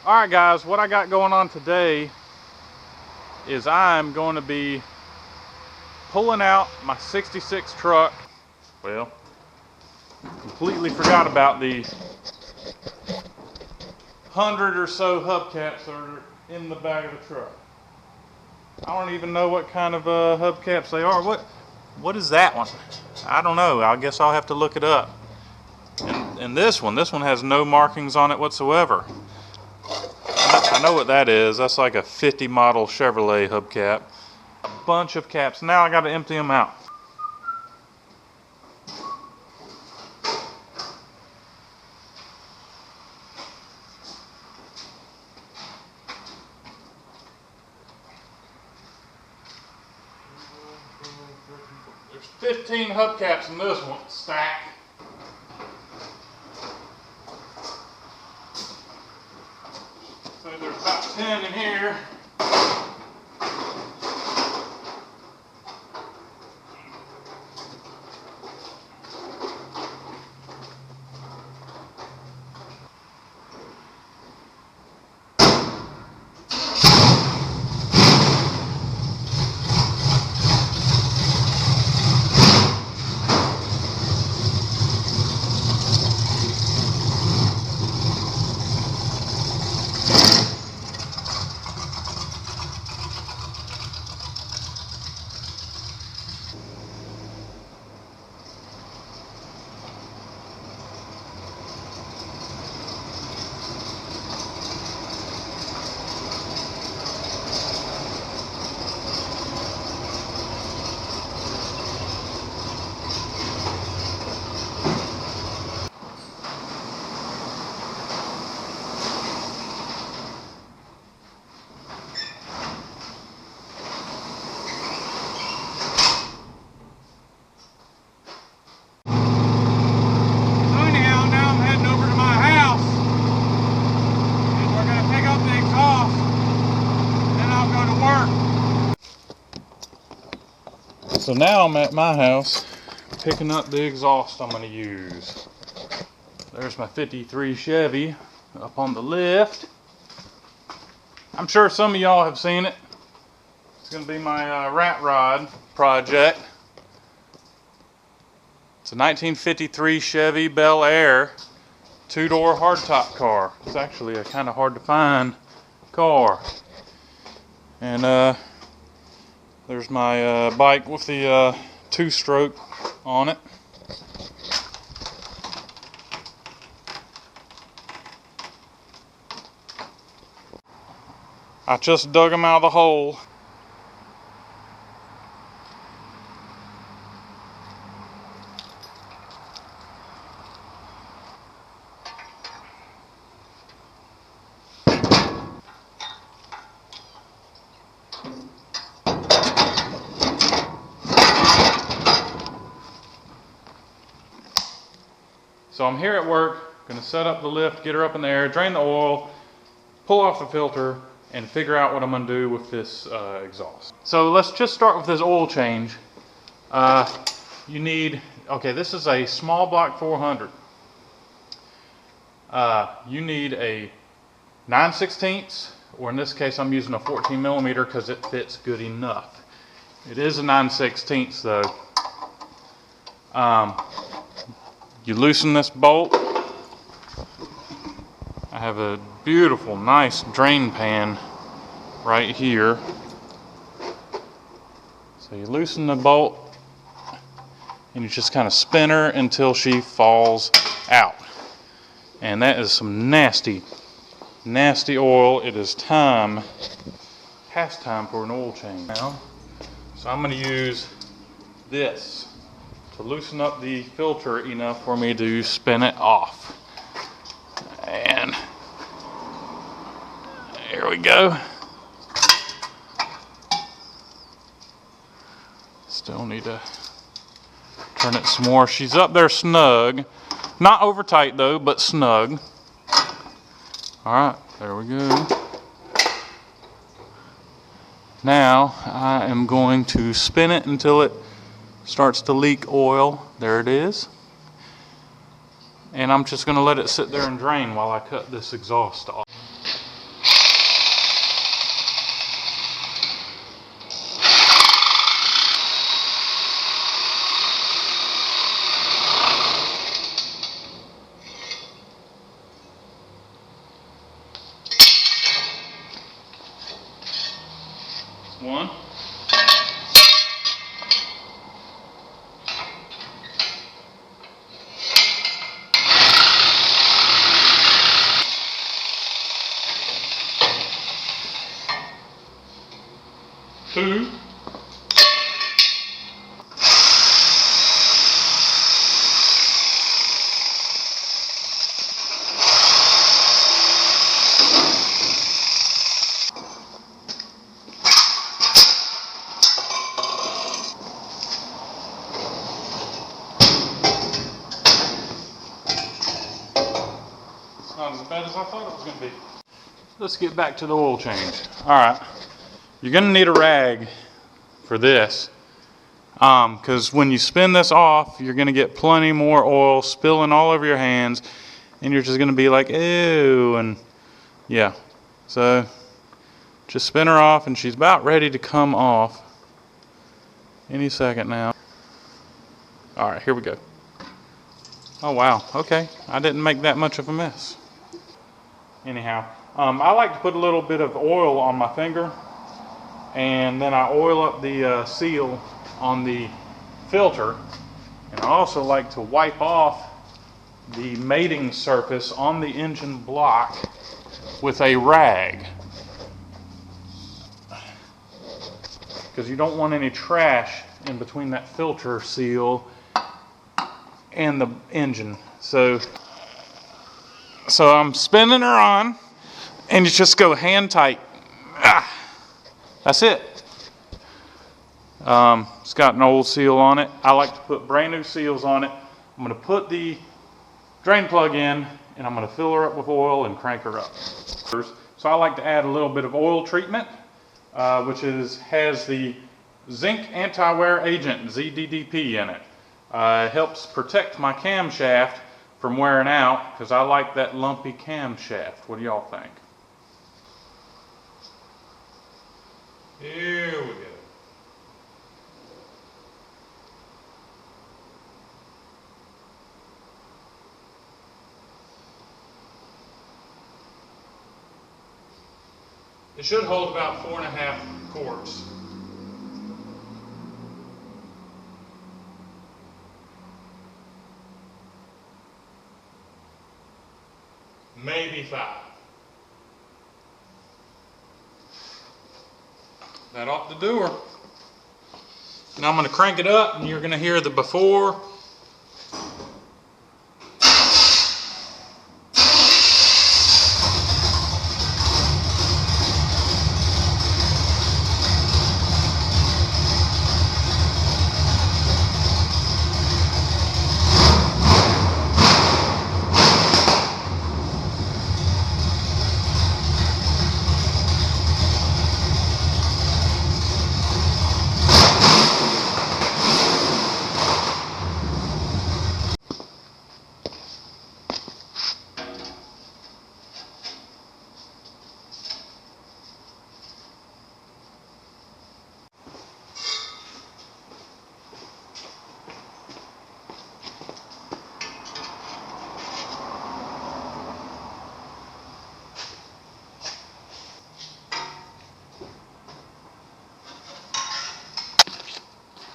Alright guys, what I got going on today is I'm going to be pulling out my 66 truck. Well, completely forgot about the 100 or so hubcaps that are in the back of the truck. I don't even know what kind of hubcaps they are. What is that one? I don't know. I guess I'll have to look it up. And this one has no markings on it whatsoever. I know what that is. That's like a 50 model Chevrolet hubcap. A bunch of caps. Now I got to empty them out. There's 15 hubcaps in this one stack. So there's about 10 in here. So now I'm at my house picking up the exhaust I'm going to use. There's my 53 Chevy up on the lift. I'm sure some of y'all have seen it. It's going to be my rat rod project. It's a 1953 Chevy Bel Air two-door hardtop car. It's actually a kind of hard to find car. And there's my bike with the two-stroke on it. I just dug them out of the hole. So I'm here at work, going to set up the lift, get her up in the air, drain the oil, pull off the filter, and figure out what I'm going to do with this exhaust. So let's just start with this oil change. You need, okay, this is a small block 400. You need a 9/16, or in this case I'm using a 14 millimeter because it fits good enough. It is a 9/16 though. You loosen this bolt. I have a beautiful, nice drain pan right here. So you loosen the bolt and you just kind of spin her until she falls out. And that is some nasty, nasty oil. It is time, past time for an oil change now. So I'm going to use this to loosen up the filter enough for me to spin it off. And there we go. Still need to turn it some more. She's up there snug. Not over tight though, but snug. Alright, there we go. Now I am going to spin it until it starts to leak oil. There it is. And I'm just going to let it sit there and drain while I cut this exhaust off. One. Two. Not as bad as I thought it was going to be. Let's get back to the oil change. Alright, you're going to need a rag for this because when you spin this off, you're going to get plenty more oil spilling all over your hands and you're just going to be like, ew, and yeah. So just spin her off and she's about ready to come off any second now. Alright, here we go. Oh wow, okay, I didn't make that much of a mess. Anyhow, I like to put a little bit of oil on my finger and then I oil up the seal on the filter, and I also like to wipe off the mating surface on the engine block with a rag because you don't want any trash in between that filter seal and the engine. So I'm spinning her on, and you just go hand tight. That's it. It's got an old seal on it. I like to put brand new seals on it. I'm going to put the drain plug in, and I'm going to fill her up with oil and crank her up. So I like to add a little bit of oil treatment, which has the zinc anti-wear agent, ZDDP, in it. It helps protect my camshaft from wearing out because I like that lumpy camshaft. What do y'all think? Here we go. It should hold about 4.5 quarts. Maybe 5. That ought to do her. Now I'm going to crank it up and you're going to hear the before.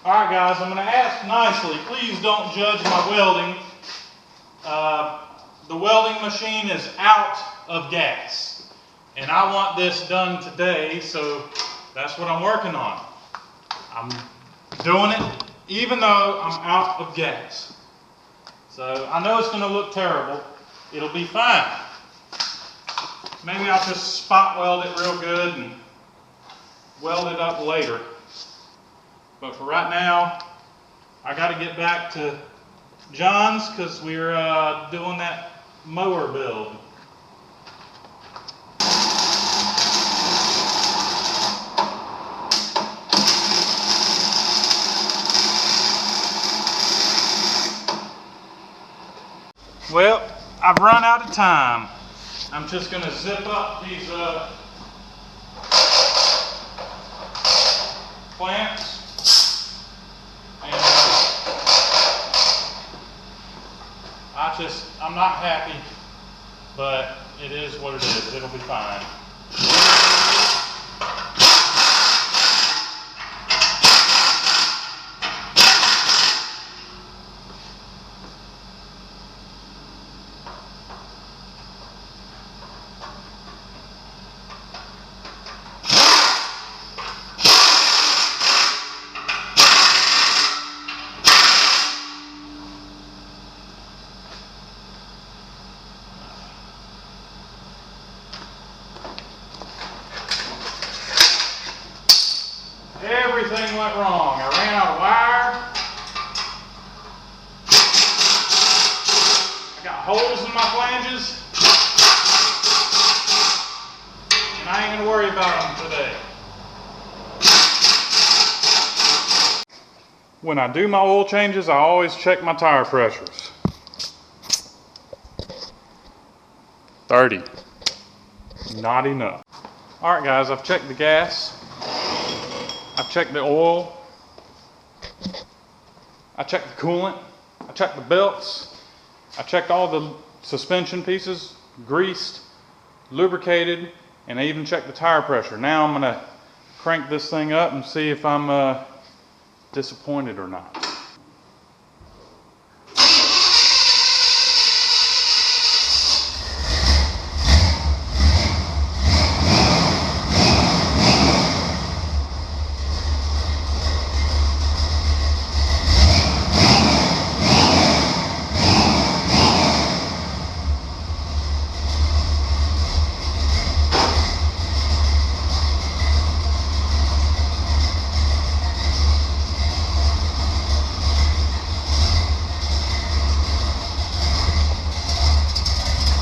Alright guys, I'm going to ask nicely, please don't judge my welding. The welding machine is out of gas. And I want this done today, so that's what I'm working on. I'm doing it even though I'm out of gas. So I know it's going to look terrible. It'll be fine. Maybe I'll just spot weld it real good and weld it up later. But for right now, I got to get back to John's because we're doing that mower build. Well, I've run out of time. I'm just going to zip up these clamps. I'm not happy, but it is what it is. It'll be fine. Everything went wrong. I ran out of wire. I got holes in my flanges. And I ain't gonna worry about them today. When I do my oil changes, I always check my tire pressures. 30. Not enough. Alright guys, I've checked the gas. I've checked the oil. I checked the coolant. I checked the belts. I checked all the suspension pieces, greased, lubricated, and I even checked the tire pressure. Now I'm gonna crank this thing up and see if I'm disappointed or not.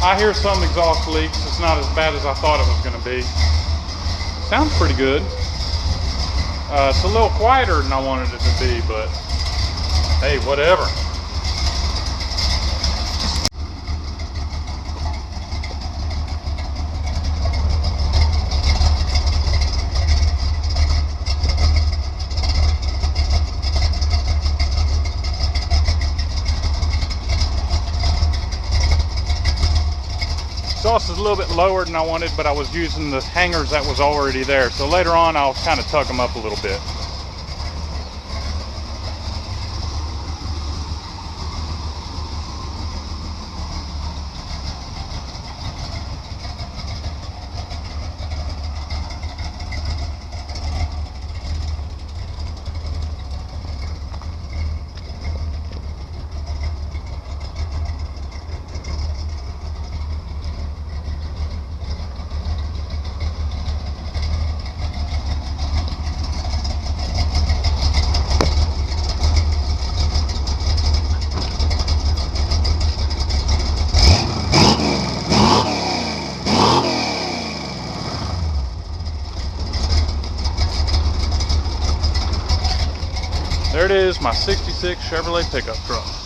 I hear some exhaust leaks. It's not as bad as I thought it was going to be. Sounds pretty good. It's a little quieter than I wanted it to be, but hey, whatever. Exhaust is a little bit lower than I wanted, but I was using the hangers that was already there. So later on, I'll kind of tuck them up a little bit. There it is, my '66 Chevrolet pickup truck.